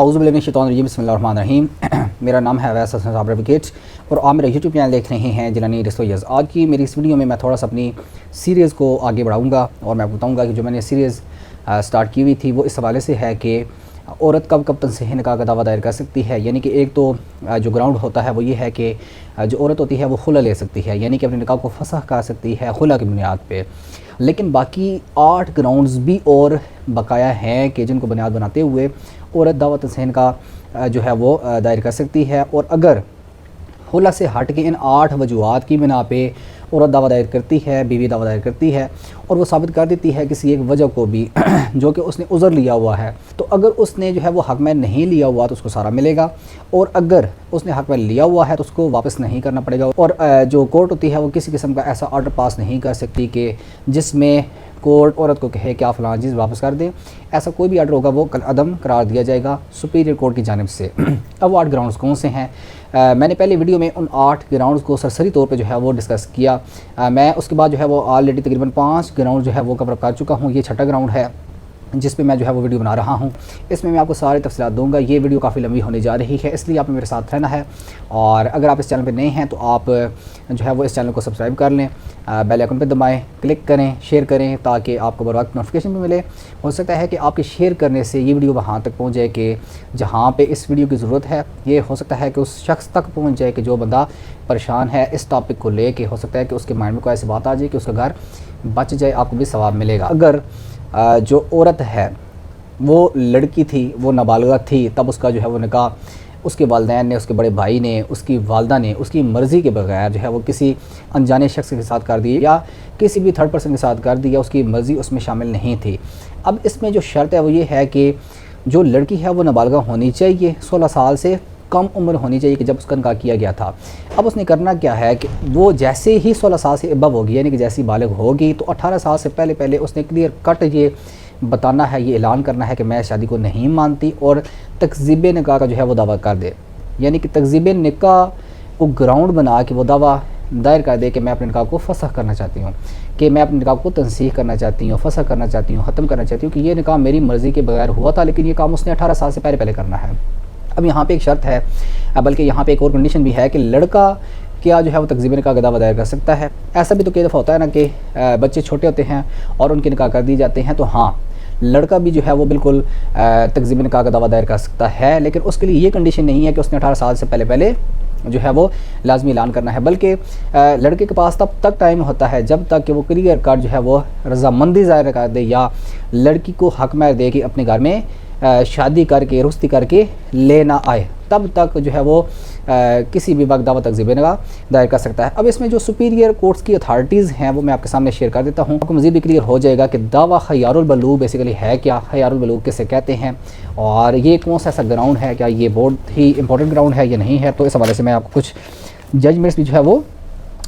اعوذ باللہ من الشیطان الرجیم بسم اللہ الرحمن الرحیم۔ میرا نام ہے اویس حسن صابر ایڈوکیٹ اور آپ میرا یوٹیوب چینل دیکھ رہے ہیں جیلانی ڈسکلوجرز۔ آج کی میری اس ویڈیو میں میں تھوڑا سا اپنی سیریز کو آگے بڑھاؤں گا اور میں بتاؤں گا کہ جو میں نے سیریز سٹارٹ کی ہوئی تھی وہ اس حوالے سے ہے کہ عورت کب کب تنصیحِ نکاح کا دعویٰ دائر کر سکتی ہے۔ یعنی کہ ایک تو جو گراؤنڈ ہوتا ہے وہ یہ ہے کہ جو عورت ہوتی ہے وہ خلع لے سکتی ہے، یعنی کہ اپنے نکاح کو فسخ کر سکتی ہے خلع کی بنیاد پہ، لیکن باقی 8 گراؤنڈز بھی اور بقایا ہیں کہ جن کو بنیاد بناتے ہوئے عورت دعویٰ تنصیحِ نکاح جو ہے وہ دائر کر سکتی ہے۔ اور اگر خلع سے ہٹ کے ان 8 وجوہات کی بنا پہ عورت دعویٰ دائر کرتی ہے، بیوی دعویٰ دائر کرتی ہے اور وہ ثابت کر دیتی ہے کسی ایک وجہ کو بھی جو کہ اس نے عذر لیا ہوا ہے، تو اگر اس نے جو ہے وہ حق میں نہیں لیا ہوا تو اس کو سارا ملے گا، اور اگر اس نے حق میں لیا ہوا ہے تو اس کو واپس نہیں کرنا پڑے گا۔ اور جو کورٹ ہوتی ہے وہ کسی قسم کا ایسا آرڈر پاس نہیں کر سکتی کہ جس میں کورٹ عورت کو کہے کہ آپ فلاں چیز واپس کر دیں، ایسا کوئی بھی آرڈر ہوگا وہ عدم قرار دیا جائے گا سپیریئر کورٹ کی جانب سے۔ اب وہ 8 گراؤنڈز کون سے ہیں؟ میں نے پہلے ویڈیو میں ان 8 گراؤنڈز کو سرسری طور پہ جو ہے وہ ڈسکس کیا، میں اس کے بعد جو ہے وہ آلریڈی تقریباً 5 گراؤنڈ جو ہے وہ کور کر چکا ہوں۔ یہ 6واں گراؤنڈ ہے جس پہ میں جو ہے وہ ویڈیو بنا رہا ہوں، اس میں آپ کو سارے تفصیلات دوں گا۔ یہ ویڈیو کافی لمبی ہونے جا رہی ہے، اس لیے آپ نے میرے ساتھ رہنا ہے، اور اگر آپ اس چینل پہ نئے ہیں تو آپ جو ہے وہ اس چینل کو سبسکرائب کر لیں، بیل آئیکن پہ دبائیں، کلک کریں، شیئر کریں تاکہ آپ کو بر وقت نوٹیفیکیشن بھی ملے۔ ہو سکتا ہے کہ آپ کے شیئر کرنے سے یہ ویڈیو وہاں تک پہنچ جائے کہ جہاں پہ اس ویڈیو کی ضرورت ہے، یہ ہو سکتا ہے کہ اس شخص تک پہنچ جائے کہ جو بندہ پریشان ہے اس ٹاپک کو لے کے، ہو سکتا ہے کہ اس کے مائنڈ میں کوئی ایسی بات آ جائے کہ اس کا گھر بچ جائے، آپ کو بھی ثواب ملے گا۔ اگر جو عورت ہے وہ لڑکی تھی، وہ نابالغہ تھی، تب اس کا جو ہے وہ نکاح اس کے والدین نے، اس کے بڑے بھائی نے، اس کی والدہ نے اس کی مرضی کے بغیر جو ہے وہ کسی انجانے شخص کے ساتھ کر دی یا کسی بھی تھرڈ پرسن کے ساتھ کر دی، یا اس کی مرضی اس میں شامل نہیں تھی۔ اب اس میں جو شرط ہے وہ یہ ہے کہ جو لڑکی ہے وہ نابالغہ ہونی چاہیے، 16 سال سے کم عمر ہونی چاہیے کہ جب اس کا نکاح کیا گیا تھا۔ اب اس نے کرنا کیا ہے کہ وہ جیسے ہی 16 سال سے ابو ہوگی، یعنی کہ جیسی بالغ ہوگی، تو 18 سال سے پہلے اس نے کلیئر کٹ یہ بتانا ہے، یہ اعلان کرنا ہے کہ میں شادی کو نہیں مانتی، اور تکذیب نکاح کا جو ہے وہ دعویٰ کر دے۔ یعنی کہ تکذیب نکاح کو گراؤنڈ بنا کے وہ دعویٰ دائر کر دے کہ میں اپنے نکاح کو فسخ کرنا چاہتی ہوں، کہ میں اپنے نکاح کو تنسیخ کرنا چاہتی ہوں، فسخ کرنا چاہتی ہوں، ختم کرنا چاہتی ہوں، کہ یہ نکاح میری مرضی کے بغیر ہوا تھا لیکن یہ کام اس نے 18 سال سے پہلے کرنا ہے۔ اب یہاں پہ ایک شرط ہے، بلکہ یہاں پہ ایک اور کنڈیشن بھی ہے کہ لڑکا کیا جو ہے وہ تکذیب نکاح کا دعویٰ دائر کر سکتا ہے۔ ایسا بھی تو کئی دفعہ ہوتا ہے نا کہ بچے چھوٹے ہوتے ہیں اور ان کے نکاح کر دی جاتے ہیں، تو ہاں لڑکا بھی جو ہے وہ بالکل تکذیب نکاح کا دعویٰ دائر کر سکتا ہے، لیکن اس کے لیے یہ کنڈیشن نہیں ہے کہ اس نے 18 سال سے پہلے جو ہے وہ لازمی اعلان کرنا ہے، بلکہ لڑکے کے پاس تب تک ٹائم ہوتا ہے جب تک کہ وہ کلیئر کٹ جو ہے وہ رضامندی ظاہر کر دے یا لڑکی کو حق میں دے کہ اپنے گھر میں شادی کر کے رخصتی کر کے لے نہ آئے، تب تک جو ہے وہ کسی بھی وقت دعویٰ تکذیب نکاح دائر کر سکتا ہے۔ اب اس میں جو سپیریئر کورٹس کی اتھارٹیز ہیں وہ میں آپ کے سامنے شیئر کر دیتا ہوں، آپ کو مزید بھی کلیئر ہو جائے گا کہ دعویٰ خیار البلوغ بیسیکلی ہے کیا، خیار البلوغ کسے کہتے ہیں، اور یہ کون سا ایسا گراؤنڈ ہے، کیا یہ بہت ہی امپورٹنٹ گراؤنڈ ہے یا نہیں ہے۔ تو اس حوالے سے میں آپ کو کچھ ججمنٹس بھی جو ہے وہ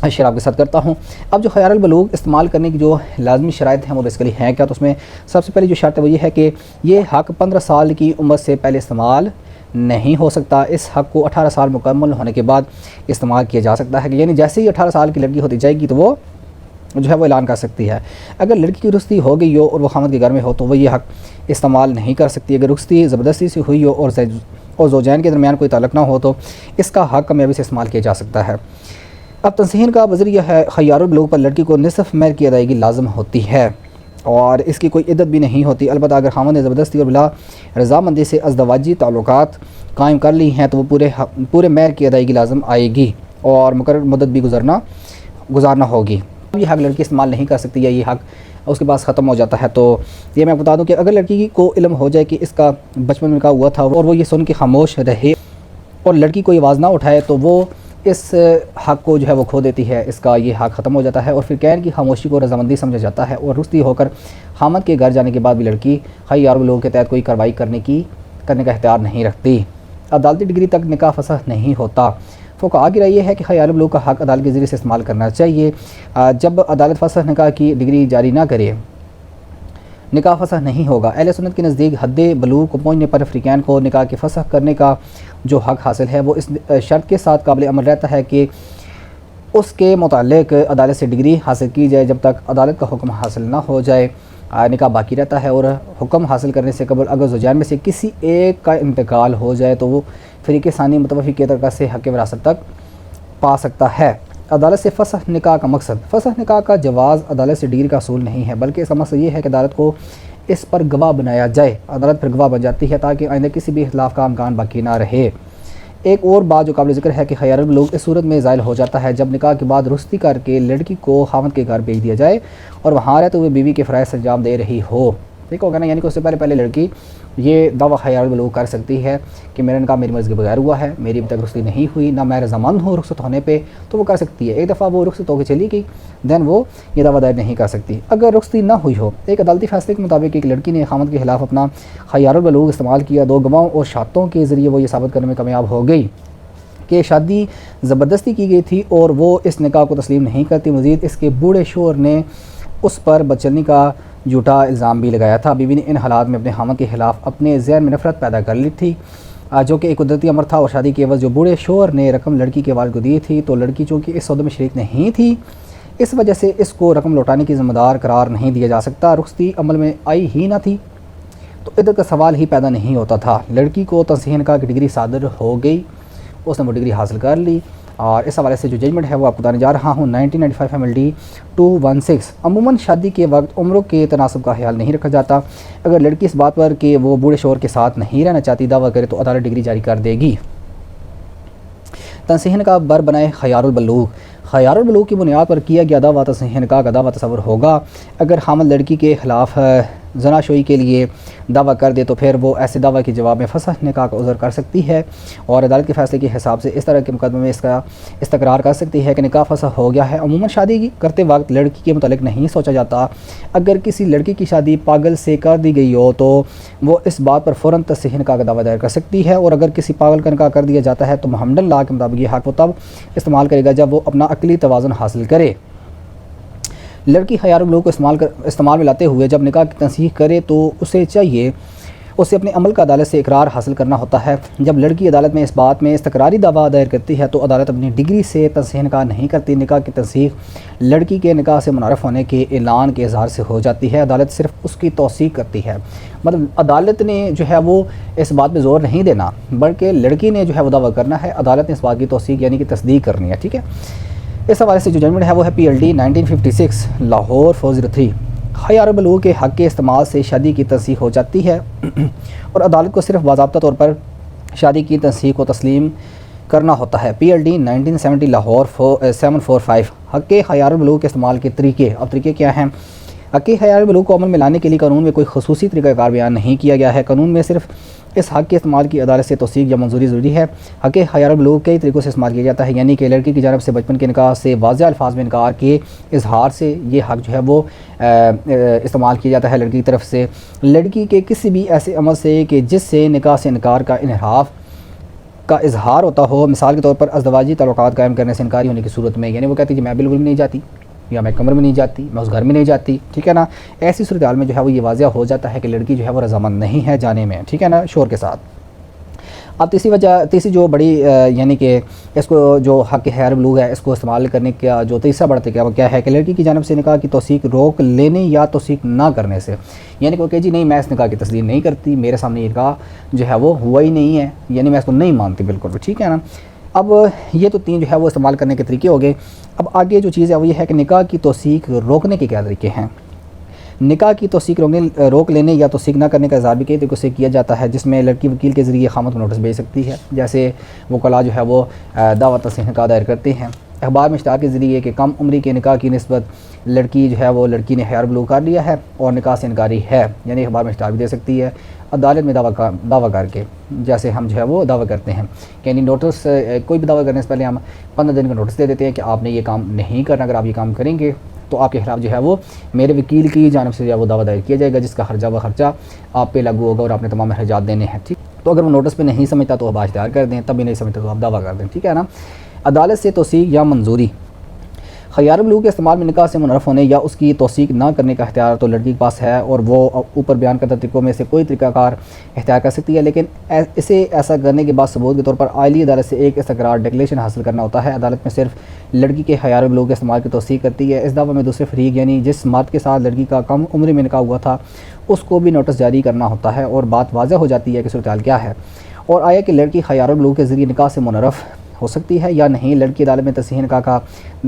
شیئر آپ کے ساتھ کرتا ہوں۔ اب جو خیار البلوغ استعمال کرنے کی جو لازمی شرائط ہیں وہ بیسیکلی ہیں کیا، تو اس میں سب سے پہلی جو شرط ہے وہ یہ ہے کہ یہ حق 15 سال کی عمر سے پہلے استعمال نہیں ہو سکتا۔ اس حق کو 18 سال مکمل ہونے کے بعد استعمال کیا جا سکتا ہے، کہ یعنی جیسے ہی 18 سال کی لڑکی ہوتی جائے گی تو وہ جو ہے وہ اعلان کر سکتی ہے۔ اگر لڑکی کی رخصتی ہو گئی ہو اور وہ خاوند کے گھر میں ہو تو وہ یہ حق استعمال نہیں کر سکتی۔ اگر رخصتی زبردستی سے ہوئی ہو اور زوجین کے درمیان کوئی تعلق نہ ہو تو اس کا حق کامیابی سے استعمال کیا جا سکتا ہے۔ اب تنصیحین کا بذریعہ ہے خیار البلوغ پر لڑکی کو نصف مہر کی ادائیگی لازم ہوتی ہے، اور اس کی کوئی عدت بھی نہیں ہوتی۔ البتہ اگر خاوند نے زبردستی اور بلا رضامندی سے ازدواجی تعلقات قائم کر لی ہیں تو وہ پورے مہر کی ادائیگی لازم آئے گی اور مقرر مدت بھی گزارنا ہوگی۔ یہ حق لڑکی استعمال نہیں کر سکتی یا یہ حق اس کے پاس ختم ہو جاتا ہے۔ تو یہ میں بتا دوں کہ اگر لڑکی کو علم ہو جائے کہ اس کا بچپن میں نکاح ہوا تھا اور وہ یہ سن کے خاموش رہے اور لڑکی کوئی آواز نہ اٹھائے تو وہ اس حق کو جو ہے وہ کھو دیتی ہے، اس کا یہ حق ختم ہو جاتا ہے، اور پھر کہن کی خاموشی کو رضامندی سمجھا جاتا ہے، اور رخصتی ہو کر خاوند کے گھر جانے کے بعد بھی لڑکی خیار البلوغ کے تحت کوئی کارروائی کرنے کا اختیار نہیں رکھتی۔ عدالتی ڈگری تک نکاح فسخ نہیں ہوتا۔ فقہاء کی رائے یہ ہے کہ خیار البلوغ کا حق عدالت کے ذریعے سے استعمال کرنا چاہیے۔ جب عدالت فسخ نکاح کی ڈگری جاری نہ کرے نکاح فسخ نہیں ہوگا۔ اہل سنت کے نزدیک حد بلوغ کو پہنچنے پر فریقین کو نکاح کے فسخ کرنے کا جو حق حاصل ہے وہ اس شرط کے ساتھ قابل عمل رہتا ہے کہ اس کے متعلق عدالت سے ڈگری حاصل کی جائے۔ جب تک عدالت کا حکم حاصل نہ ہو جائے نکاح باقی رہتا ہے، اور حکم حاصل کرنے سے قبل اگر زوجین میں سے کسی ایک کا انتقال ہو جائے تو وہ فریق ثانی متوفی کے طریقہ سے حق وراثت تک پا سکتا ہے۔ عدالت سے فسخ نکاح کا مقصد، فسخ نکاح کا جواز عدالت سے ڈگری کا اصول نہیں ہے، بلکہ اس کا مقصد یہ ہے کہ عدالت کو اس پر گواہ بنایا جائے۔ عدالت پھر گواہ بن جاتی ہے تاکہ آئندہ کسی بھی اختلاف کا امکان باقی نہ رہے۔ ایک اور بات جو قابل ذکر ہے کہ خیار البلوغ اس صورت میں زائل ہو جاتا ہے جب نکاح کے بعد رخصتی کر کے لڑکی کو خاوند کے گھر بھیج دیا جائے اور وہاں رہتے ہوئے بیوی کے فرائض انجام دے رہی ہو۔ ٹھیک ہوگا نا، یعنی کہ اس سے پہلے لڑکی یہ دعویٰ خیار البلوغ کر سکتی ہے کہ میرا نکاح میری مرضی کے بغیر ہوا ہے، میری ابھی تک رخصتی نہیں ہوئی، نہ میں رضامند ہوں رخصت ہونے پہ، تو وہ کر سکتی ہے۔ ایک دفعہ وہ رخصت ہو کے چلی گئی دین وہ یہ دعویٰ دائر نہیں کر سکتی۔ اگر رخصتی نہ ہوئی ہو، ایک عدالتی فیصلے کے مطابق ایک لڑکی نے خاوند کے خلاف اپنا خیار البلوغ استعمال کیا، 2 گواہوں اور شاہدوں کے ذریعے وہ یہ ثابت کرنے میں کامیاب ہو گئی کہ شادی زبردستی کی گئی تھی اور وہ اس نکاح کو تسلیم نہیں کرتی، مزید اس کے بوڑھے شوہر نے اس پر بدچلنی کا جھوٹا الزام بھی لگایا تھا۔ بیوی نے ان حالات میں اپنے خاوند کے خلاف اپنے ذہن میں نفرت پیدا کر لی تھی، جو کہ ایک قدرتی امر تھا، اور شادی کے عوض جو بوڑھے شوہر نے رقم لڑکی کے والد کو دی تھی تو لڑکی چونکہ اس سودے میں شریک نہیں تھی، اس وجہ سے اس کو رقم لوٹانے کی ذمہ دار قرار نہیں دیا جا سکتا۔ رخصتی عمل میں آئی ہی نہ تھی تو عدت کا سوال ہی پیدا نہیں ہوتا تھا۔ لڑکی کو تصحیح نکاح کی ڈگری صادر ہو گئی، اس نے وہ ڈگری حاصل کر لی، اور اس حوالے سے جو ججمنٹ ہے وہ آپ کو بتانے جا رہا ہوں 1995 MLD 216۔ عموماً شادی کے وقت عمروں کے تناسب کا خیال نہیں رکھا جاتا۔ اگر لڑکی اس بات پر کہ وہ بوڑھے شوہر کے ساتھ نہیں رہنا چاہتی دعویٰ کرے تو عدالت ڈگری جاری کر دے گی۔ تنصیح نکاح بر بنائے خیار البلوغ، خیار البلوغ کی بنیاد پر کیا گیا دعویٰ تنصیح نکاح کا دعویٰ تصور ہوگا۔ اگر خاوند لڑکی کے خلاف زناشوئی کے لیے دعویٰ کر دے تو پھر وہ ایسے دعویٰ کے جواب میں فسخ نکاح کا عذر کر سکتی ہے، اور عدالت کے فیصلے کے حساب سے اس طرح کے مقدمے میں اس کا استقرار کر سکتی ہے کہ نکاح فسخ ہو گیا ہے۔ عموماً شادی کرتے وقت لڑکی کے متعلق نہیں سوچا جاتا۔ اگر کسی لڑکی کی شادی پاگل سے کر دی گئی ہو تو وہ اس بات پر فوراً تصحیح نکاح کا دعویٰ دائر کر سکتی ہے، اور اگر کسی پاگل کا نکاح کر دیا جاتا ہے تو محمدن لاء کے مطابق یہ حق وہ تب استعمال کرے گا جب وہ اپنا عقلی توازن حاصل کرے۔ لڑکی خیار البلوغ کو استعمال میں لاتے ہوئے جب نکاح کی تنصیح کرے تو اسے چاہیے اسے اپنے عمل کا عدالت سے اقرار حاصل کرنا ہوتا ہے۔ جب لڑکی عدالت میں اس بات میں استقراری دعویٰ دائر کرتی ہے تو عدالت اپنی ڈگری سے تنصیح نکاح نہیں کرتی۔ نکاح کی تنصیح لڑکی کے نکاح سے منعرف ہونے کے اعلان کے اظہار سے ہو جاتی ہے، عدالت صرف اس کی توثیق کرتی ہے۔ مطلب عدالت نے جو ہے وہ اس بات پہ زور نہیں دینا، بلکہ لڑکی نے جو ہے وہ دعویٰ کرنا ہے، عدالت نے اس بات کی توثیق یعنی کہ تصدیق کرنی ہے۔ ٹھیک ہے، اس حوالے سے جو ججمنٹ ہے وہ ہے PLD 1956 لاہور 403۔ خیار البلوغ کے حق کے استعمال سے شادی کی تنصیح ہو جاتی ہے اور عدالت کو صرف باضابطہ طور پر شادی کی تنصیح کو تسلیم کرنا ہوتا ہے۔ PLD 1970 لاہور 745۔ حق خیار البلوغ کے استعمال کے طریقے، اب طریقے کیا ہیں؟ حق خیار البلوغ کو عمل میں لانے کے لیے قانون میں کوئی خصوصی طریقہ کار بیان نہیں کیا گیا ہے۔ قانون میں صرف اس حق کے استعمال کی عدالت سے توثیق یا منظوری ضروری ہے۔ حق خیار البلوغ کئی طریقوں سے استعمال کیا جاتا ہے، یعنی کہ لڑکی کی جانب سے بچپن کے نکاح سے واضح الفاظ میں انکار کے اظہار سے یہ حق جو ہے وہ استعمال کیا جاتا ہے لڑکی کی طرف سے، لڑکی کے کسی بھی ایسے عمل سے کہ جس سے نکاح سے انکار کا انحراف کا اظہار ہوتا ہو، مثال کے طور پر ازدواجی تعلقات قائم کرنے سے انکاری ہونے کی صورت میں، یعنی وہ کہتی ہے کہ میں بالکل بھی نہیں جاتی، یا میں کمرے میں نہیں جاتی، میں اس گھر میں نہیں جاتی، ٹھیک ہے نا، ایسی صورتحال میں جو ہے وہ یہ واضح ہو جاتا ہے کہ لڑکی جو ہے وہ رضامند نہیں ہے جانے میں، ٹھیک ہے نا، شوہر کے ساتھ۔ اب تیسری جو بڑی یعنی کہ اس کو جو حق خیار البلوغ ہے اس کو استعمال کرنے کا جو تیسرا بڑا طریقہ وہ کیا ہے کہ لڑکی کی جانب سے نکاح کی توثیق روک لینے یا توثیق نہ کرنے سے، یعنی کہ جی نہیں میں اس نکاح کی تصدیق نہیں کرتی، میرے سامنے یہ نکاح جو ہے وہ ہوا ہی نہیں ہے، یعنی میں اس کو نہیں مانتی بالکل بھی، ٹھیک ہے نا۔ اب یہ تو 3 جو ہے وہ استعمال کرنے کے طریقے ہو گئے۔ اب آگے جو چیز ہے وہ یہ ہے کہ نکاح کی توثیق روکنے کے کیا طریقے ہیں۔ نکاح کی توثیق روک لینے یا توثیق نہ کرنے کا اظہار بھی کئی طریقوں سے کیا جاتا ہے، جس میں لڑکی وکیل کے ذریعے خامد کو نوٹس بھیج سکتی ہے، جیسے وکلاء جو ہے وہ دعویٰ تصحیح نکاح دائر کرتے ہیں، اخبار میں اشتہار کے ذریعے کہ کم عمری کے نکاح کی نسبت لڑکی جو ہے وہ لڑکی نے خیار البلوغ کر لیا ہے اور نکاح سے انکاری ہے، یعنی اخبار میں اشتہار بھی دے سکتی ہے عدالت میں دعویٰ کر کے، جیسے ہم جو ہے وہ دعویٰ کرتے ہیں کہ یعنی نوٹس کوئی بھی دعویٰ کرنے سے پہلے ہم 15 دن کا نوٹس دے دیتے ہیں کہ آپ نے یہ کام نہیں کرنا، اگر آپ یہ کام کریں گے تو آپ کے خلاف جو ہے وہ میرے وکیل کی جانب سے جو ہے وہ دعویٰ دائر کیا جائے گا، جس کا خرچہ آپ پہ لاگو ہوگا اور آپ نے تمام اخراجات دینے ہیں، ٹھیک۔ تو اگر وہ نوٹس پہ نہیں سمجھتا تو آپ اشتہار کر دیں، تب بھی نہیں سمجھتا تو آپ دعویٰ کر دیں، ٹھیک ہے نا۔ عدالت سے توثیق یا منظوری، خیار بلوغ کے استعمال میں نکاح سے منحرف ہونے یا اس کی توثیق نہ کرنے کا اختیار تو لڑکی کے پاس ہے، اور وہ اوپر بیان کردہ طریقوں میں سے کوئی طریقہ کار اختیار کر سکتی ہے، لیکن اسے ایسا کرنے کے بعد ثبوت کے طور پر عالی عدالت سے ایک استقرار ڈکلیریشن حاصل کرنا ہوتا ہے۔ عدالت میں صرف لڑکی کے خیار بلوغ کے استعمال کی توثیق کرتی ہے۔ اس دعوے میں دوسرے فریق یعنی جس مرد کے ساتھ لڑکی کا کم عمری میں نکاح ہوا تھا اس کو بھی نوٹس جاری کرنا ہوتا ہے، اور بات واضح ہو جاتی ہے کہ صورتحال کیا ہے اور آیا کہ لڑکی خیار بلوغ کے ذریعے نکاح سے منحرف ہو سکتی ہے یا نہیں۔ لڑکی عدالت میں تصحیح نکاح کا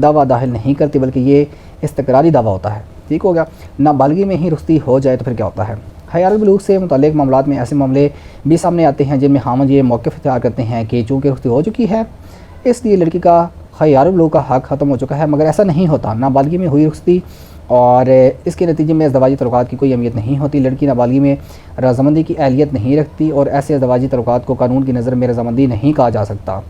دعویٰ داخل نہیں کرتی بلکہ یہ استقراری دعویٰ ہوتا ہے۔ ٹھیک ہو گیا۔ نابالغی میں ہی رخصتی ہو جائے تو پھر کیا ہوتا ہے؟ خیار بلوغ سے متعلق معاملات میں ایسے معاملے بھی سامنے آتے ہیں جن میں خاوند یہ موقف اختیار کرتے ہیں کہ چونکہ رخصتی ہو چکی ہے اس لیے لڑکی کا خیار بلوغ کا حق ختم ہو چکا ہے، مگر ایسا نہیں ہوتا۔ نابالغی میں ہوئی رخصتی اور اس کے نتیجے میں ازدواجی تعلقات کی کوئی اہمیت نہیں ہوتی۔ لڑکی نابالغی میں رضامندی کی اہلیت نہیں رکھتی اور ایسے ازدواجی تعلقات کو قانون کی نظر میں رضامندی نہیں کہا جا سکتا۔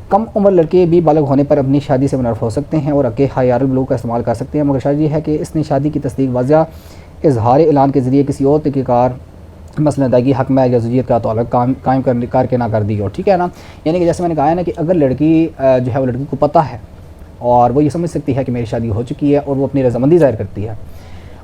کم عمر لڑکے بھی بالغ ہونے پر اپنی شادی سے منحرف ہو سکتے ہیں اور اکے خیار بلوغ کا استعمال کر سکتے ہیں، مگر شرط یہ ہے کہ اس نے شادی کی تصدیق واضح اظہار اعلان کے ذریعے کسی اور طریقہ کار مثلا ادائیگی حق میں یا زوجیت کا تعلق قائم کر کے نہ کر دی ہو۔ ٹھیک ہے نا، یعنی کہ جیسے میں نے کہا ہے نا کہ اگر لڑکی جو ہے وہ لڑکی کو پتہ ہے اور وہ یہ سمجھ سکتی ہے کہ میری شادی ہو چکی ہے اور وہ اپنی رضامندی ظاہر کرتی ہے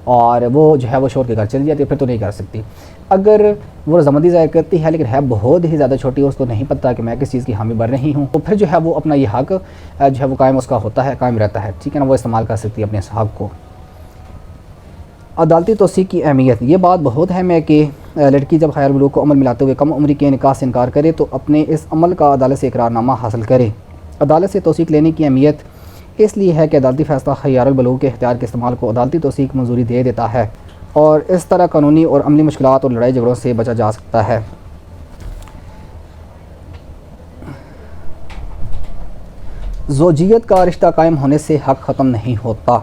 اور وہ جو ہے وہ شوہر کے گھر چلی جاتی ہے، پھر تو نہیں کر سکتی۔ اگر وہ رضامندی ظاہر کرتی ہے لیکن ہے بہت ہی زیادہ چھوٹی اور اس کو نہیں پتہ کہ میں کس چیز کی حامی بن رہی ہوں، تو پھر جو ہے وہ اپنا یہ حق جو ہے وہ قائم اس کا ہوتا ہے، قائم رہتا ہے۔ ٹھیک ہے نا، وہ استعمال کر سکتی ہے اپنے اس حق کو۔ عدالتی توثیق کی اہمیت، یہ بات بہت اہم ہے کہ لڑکی جب خیار بلوغ کو عمل میں لاتے ہوئے کم عمری کے نکاح سے انکار کرے تو اپنے اس عمل کا عدالت سے اقرار نامہ حاصل کرے۔ عدالت سے توثیق لینے کی اہمیت اس لیے ہے کہ عدالتی فیصلہ خیار البلوغ کے اختیار کے استعمال کو عدالتی توثیق منظوری دے دیتا ہے اور اس طرح قانونی اور عملی مشکلات اور لڑائی جھگڑوں سے بچا جا سکتا ہے۔ زوجیت کا رشتہ قائم ہونے سے حق ختم نہیں ہوتا۔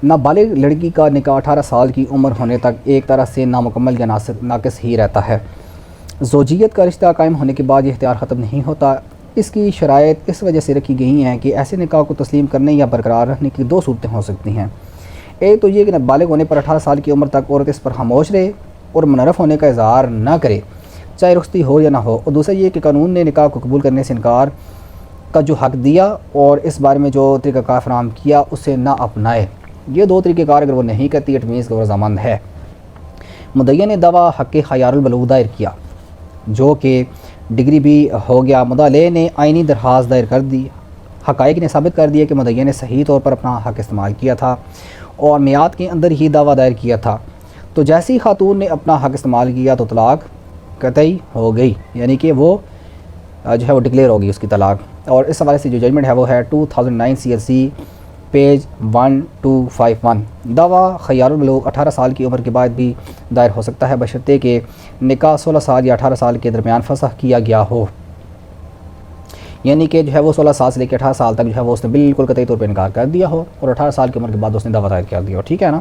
نابالغ لڑکی کا نکاح 18 سال کی عمر ہونے تک ایک طرح سے نامکمل یا ناقص ہی رہتا ہے۔ زوجیت کا رشتہ قائم ہونے کے بعد یہ اختیار ختم نہیں ہوتا۔ اس کی شرائط اس وجہ سے رکھی گئی ہیں کہ ایسے نکاح کو تسلیم کرنے یا برقرار رکھنے کی دو صورتیں ہو سکتی ہیں۔ ایک تو یہ کہ نابالغ ہونے پر 18 سال کی عمر تک عورت اس پر خاموش رہے اور منحرف ہونے کا اظہار نہ کرے، چاہے رخصتی ہو یا نہ ہو، اور دوسرا یہ کہ قانون نے نکاح کو قبول کرنے سے انکار کا جو حق دیا اور اس بارے میں جو طریقہ کار فراہم کیا اسے نہ اپنائے۔ یہ دو طریقہ کار اگر وہ نہیں کرتی اٹ مینس کہ وہ رضامند ہے۔ مدعی نے دعویٰ حق خیار البلوغ دائر کیا جو کہ ڈگری بھی ہو گیا۔ مدعی نے آئینی درخواست دائر کر دی۔ حقائق نے ثابت کر دیا کہ مدعی نے صحیح طور پر اپنا حق استعمال کیا تھا اور میعاد کے اندر ہی دعویٰ دائر کیا تھا، تو جیسی ہی خاتون نے اپنا حق استعمال کیا تو طلاق قطعی ہو گئی، یعنی کہ وہ جو ہے وہ ڈکلیئر ہوگی اس کی طلاق۔ اور اس حوالے سے جو ججمنٹ ہے وہ ہے 2009 CLC پیج 1251۔ دعویٰ خیار البلوغ 18 سال کی عمر کے بعد بھی دائر ہو سکتا ہے بشرطے کہ نکاح 16 سال یا 18 سال کے درمیان فسخ کیا گیا ہو، یعنی کہ جو ہے وہ 16 سال سے لے کے 18 سال تک جو ہے وہ اس نے بالکل قطعی طور پہ انکار کر دیا ہو اور 18 سال کی عمر کے بعد اس نے دعویٰ دائر کر دیا ہو۔ ٹھیک ہے نا،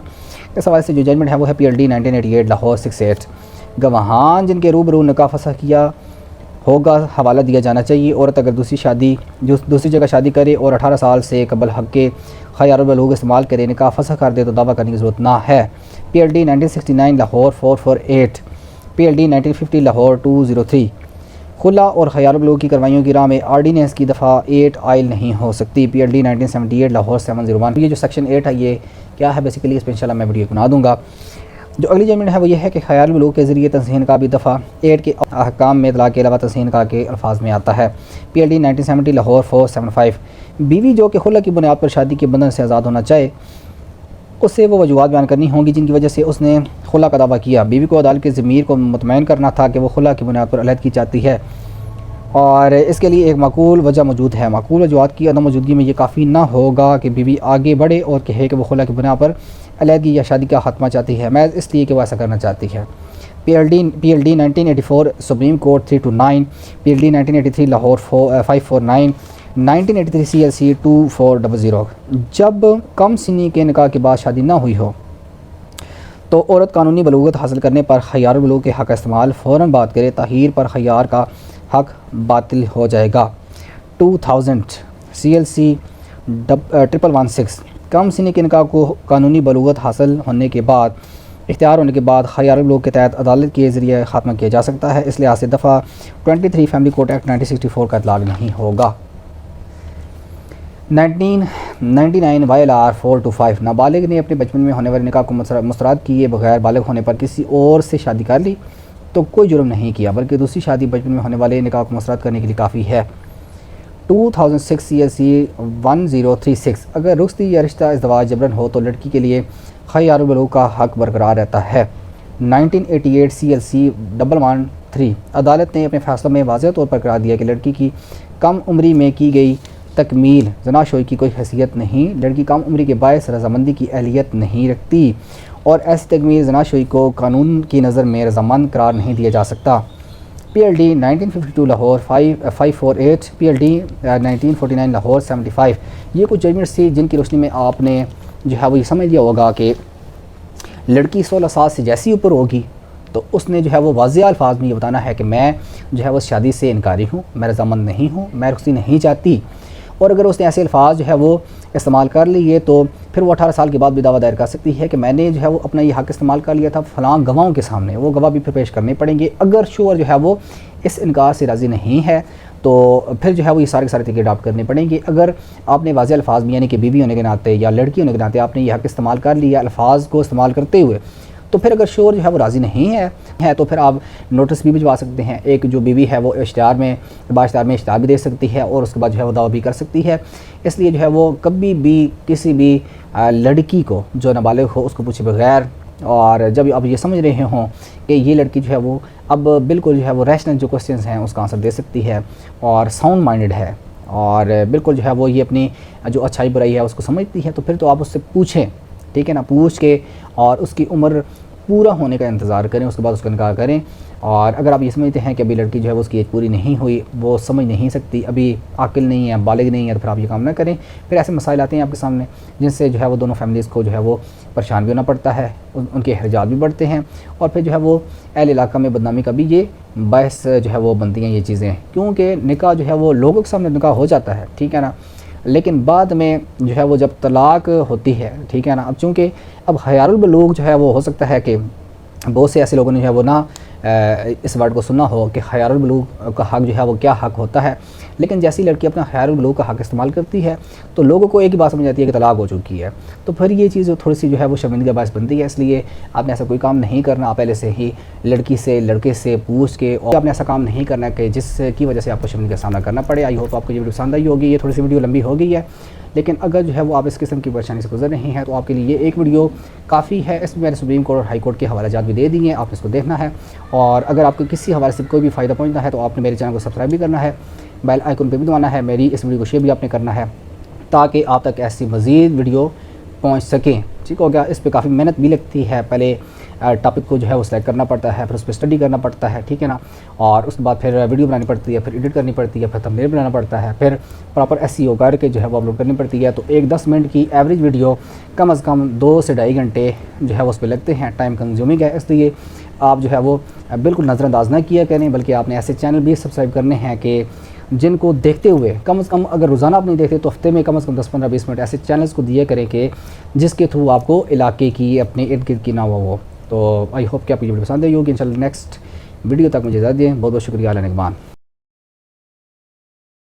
اس حوالے سے جو ججمنٹ ہے وہ ہے PLD 1988 لاہور 68۔ گواہان جن کے روبرو نکاح فسخ کیا ہوگا حوالہ دیا جانا چاہیے۔ عورت اگر دوسری جگہ شادی کرے اور 18 سال سے قبل حق کے خیار البلوغ استعمال کرے، نکاح فسخ کر دے تو دعویٰ کرنے کی ضرورت نہ ہے۔ PLD 1969 Lahore 448، PLD 1950 Lahore 203۔ خلا اور خیار البلوغ کی کروائیوں کی راہ میں آرڈیننس کی دفعہ 8 عائل نہیں ہو سکتی۔ PLD 1978 لاہور 701۔ یہ جو سیکشن 8 ہے یہ کیا ہے بیسیکلی، اس پہ انشاءاللہ میں ویڈیو بنا دوں گا۔ جو اگلی ججمنٹ ہے وہ یہ ہے کہ خیار البلوغ کے ذریعے تنظیم کا بھی دفعہ 8 کے احکام میں اطلاق کے علاوہ تنظیم کا کے الفاظ میں آتا ہے۔ PLD 1970 لاہور 475۔ بیوی جو کہ خلا کی بنیاد پر شادی کے بندھن سے آزاد ہونا چاہے اسے وہ وجوہات بیان کرنی ہوں گی جن کی وجہ سے اس نے خلا کا دعویٰ کیا۔ بیوی کو عدالت کے ضمیر کو مطمئن کرنا تھا کہ وہ خلا کی بنیاد پر علیحدگی چاہتی ہے اور اس کے لیے ایک معقول وجہ موجود ہے۔ معقول وجوہات کی عدم موجودگی میں یہ کافی نہ ہوگا کہ بیوی آگے بڑھے اور کہے کہ وہ خلا کی بنا پر علیحدگی یا شادی کا خاتمہ چاہتی ہے، میں اس لیے کہ وہ ایسا کرنا چاہتی ہے۔ PLD 1984 supreme court 329۔ PLD 1983 Lahore 549۔ 1983 CLC 2400۔ جب کم سنی کے نکاح کے بعد شادی نہ ہوئی ہو تو عورت قانونی بلوغت حاصل کرنے پر خیار البلوغ کے حق استعمال فوراً بات کرے، تاخیر پر خیار کا حق باطل ہو جائے گا۔ 2000 CLC 1116۔ کم سنی کے نکاح کو قانونی بلوغت حاصل ہونے کے بعد اختیار ہونے کے بعد خیار البلوغ کے تحت عدالت کے ذریعے خاتمہ کیا جا سکتا ہے، اس لحاظ سے دفعہ 23 فیملی کورٹ ایکٹ 1964 کا اطلاق نہیں ہوگا۔ 1999 YLR 425 نابالغ نے اپنے بچپن میں ہونے والے نکاح کو مسترد کیے بغیر بالغ ہونے پر کسی اور سے شادی کر لی تو کوئی جرم نہیں کیا، بلکہ دوسری شادی بچپن میں ہونے والے نکاح کو مسترد کرنے کے لیے کافی ہے۔ 2006 CLC 1036 اگر رخصتی یا رشتہ ازدواج جبرن ہو تو لڑکی کے لیے خیار البلوغ کا حق برقرار رہتا ہے۔ 1988 CLC 113 عدالت نے اپنے فیصلوں میں واضح طور پر قرار دیا کہ لڑکی کی کم عمری میں کی گئی تکمیل زناشوئی کی کوئی حیثیت نہیں، لڑکی کم عمری کے باعث رضامندی کی اہلیت نہیں رکھتی اور ایسی تکمیل زناشوئی کو قانون کی نظر میں رضامند قرار نہیں دیا جا سکتا۔ PLD 1952 لاہور 548 PLD 1949 لاہور 75 یہ کچھ ججمنٹ سی جن کی روشنی میں آپ نے جو ہے وہ یہ سمجھ لیا ہوگا کہ لڑکی 16 سال سے جیسی اوپر ہوگی تو اس نے جو ہے وہ واضح الفاظ میں یہ بتانا ہے کہ میں جو ہے وہ شادی سے انکاری ہوں، میں رضامند نہیں ہوں، میں رخصتی نہیں چاہتی۔ اور اگر اس نے ایسے الفاظ جو ہے وہ استعمال کر لیے تو پھر وہ 18 سال کے بعد بھی دعویٰ دائر کر سکتی ہے کہ میں نے جو ہے وہ اپنا یہ حق استعمال کر لیا تھا فلاں گواہوں کے سامنے، وہ گواہ بھی پھر پیش کرنے پڑیں گے۔ اگر شوہر جو ہے وہ اس انکار سے راضی نہیں ہے تو پھر جو ہے وہ یہ سارے طریقے اڈاپٹ کرنے پڑیں گے۔ اگر آپ نے واضح الفاظ میں یعنی کہ بیوی ہونے کے ناطے یا لڑکی ہونے کے ناطے آپ نے یہ حق استعمال کر لیا الفاظ کو استعمال کرتے ہوئے، تو پھر اگر شوہر جو ہے وہ راضی نہیں ہے تو پھر آپ نوٹس بھی بھجوا سکتے ہیں۔ ایک جو بیوی ہے وہ اشتہار میں اشتہار بھی دے سکتی ہے اور اس کے بعد جو ہے وہ دعویٰ بھی کر سکتی ہے۔ اس لیے جو ہے وہ کبھی بھی کسی بھی لڑکی کو جو نابالغ ہو اس کو پوچھے بغیر، اور جب آپ یہ سمجھ رہے ہوں کہ یہ لڑکی جو ہے وہ اب بالکل جو ہے وہ ریشنل جو کوسچنز ہیں اس کا آنسر دے سکتی ہے اور ساؤنڈ مائنڈڈ ہے اور بالکل جو ہے وہ یہ اپنی جو اچھائی برائی ہے اس کو سمجھتی ہے، تو پھر تو آپ اس سے پوچھیں، ٹھیک ہے نا، پوچھ کے اور اس کی عمر پورا ہونے کا انتظار کریں، اس کے بعد اس کا نکاح کریں۔ اور اگر آپ یہ سمجھتے ہیں کہ ابھی لڑکی جو ہے وہ اس کی ایج پوری نہیں ہوئی، وہ سمجھ نہیں سکتی، ابھی عاقل نہیں ہے، بالغ نہیں ہے، تو پھر آپ یہ کام نہ کریں۔ پھر ایسے مسائل آتے ہیں آپ کے سامنے جن سے جو ہے وہ دونوں فیملیز کو جو ہے وہ پریشان بھی ہونا پڑتا ہے، ان کے اخراجات بھی بڑھتے ہیں اور پھر جو ہے وہ اہل علاقہ میں بدنامی کا بھی یہ باعث جو ہے وہ بنتی ہیں یہ چیزیں، کیونکہ نکاح جو ہے وہ لوگوں کے سامنے نکاح ہو جاتا ہے، ٹھیک ہے نا، لیکن بعد میں جو ہے وہ جب طلاق ہوتی ہے، ٹھیک ہے نا، اب چونکہ اب خیار البلوغ جو ہے وہ ہو سکتا ہے کہ بہت سے ایسے لوگوں نے جو ہے وہ نہ اس ورڈ کو سنا ہو کہ خیار البلوغ کا حق جو ہے وہ کیا حق ہوتا ہے، لیکن جیسی لڑکی اپنا خیار البلوغ کا حق استعمال کرتی ہے تو لوگوں کو ایک ہی بات سمجھ آتی ہے کہ طلاق ہو چکی ہے، تو پھر یہ چیز تھوڑی سی جو ہے وہ شرمندگی کا باعث بنتی ہے۔ اس لیے آپ نے ایسا کوئی کام نہیں کرنا، آپ پہلے سے ہی لڑکی سے لڑکے سے پوچھ کے، اور آپ نے ایسا کام نہیں کرنا کہ جس کی وجہ سے آپ کو شرمندگی کا سامنا کرنا پڑے۔ آئی ہوپ آپ کو یہ ویڈیو پسند آئی ہوگی، یہ تھوڑی سی ویڈیو لمبی ہو گئی ہے، لیکن اگر جو ہے وہ آپ اس قسم کی پریشانی سے گزر رہے ہیں تو آپ کے لیے یہ ایک ویڈیو کافی ہے۔ اس میں میں نے سپریم کورٹ اور ہائی کورٹ کے حوالہ جات بھی دے دیے ہیں، آپ نے اس کو دیکھنا ہے، اور اگر آپ کو کسی حوالے سے کوئی بھی فائدہ پہنچنا ہے تو آپ نے میرے چینل کو سبسکرائب بھی کرنا ہے، بیل آئیکن پہ بھی دبانا ہے، میری اس ویڈیو کو شیئر بھی آپ نے کرنا ہے تاکہ آپ تک ایسی مزید ویڈیو پہنچ سکیں، ٹھیک ہو گیا۔ اس پہ کافی محنت بھی لگتی ہے، پہلے ٹاپک کو جو ہے وہ سلیکٹ کرنا پڑتا ہے، پھر اس پہ اسٹڈی کرنا پڑتا ہے، ٹھیک ہے نا، اور اس کے بعد پھر ویڈیو بنانی پڑتی ہے، پھر ایڈٹ کرنی پڑتی ہے، پھر تھمبنیل بنانا پڑتا ہے، پھر پراپر SEO کر کے جو ہے وہ اپلوڈ کرنی پڑتی ہے۔ تو ایک 10 منٹ کی ایوریج ویڈیو کم از کم 2 سے 2.5 گھنٹے جو ہے وہ اس پہ لگتے ہیں، ٹائم کنزیومنگ ہے، اس لیے آپ جو ہے وہ بالکل نظر انداز نہ کیا کریں، بلکہ آپ نے ایسے چینل بھی سبسکرائب کرنے ہیں کہ جن کو دیکھتے ہوئے کم از کم، اگر روزانہ آپ نہیں دیکھتے تو ہفتے میں کم از کم 10 15 20 منٹ ایسے چینلز کو دیا کریں کہ جس کے تھرو آپ کو علاقے کی اپنے ارد گرد کی نہ ہو۔ تو آئی ہوپ کہ آپ کو یہ ویڈیو پسند آئی ہوگی۔ انشاءاللہ نیکسٹ ویڈیو تک مجھے اجازت دیں، بہت بہت شکریہ، اللہ نگہبان۔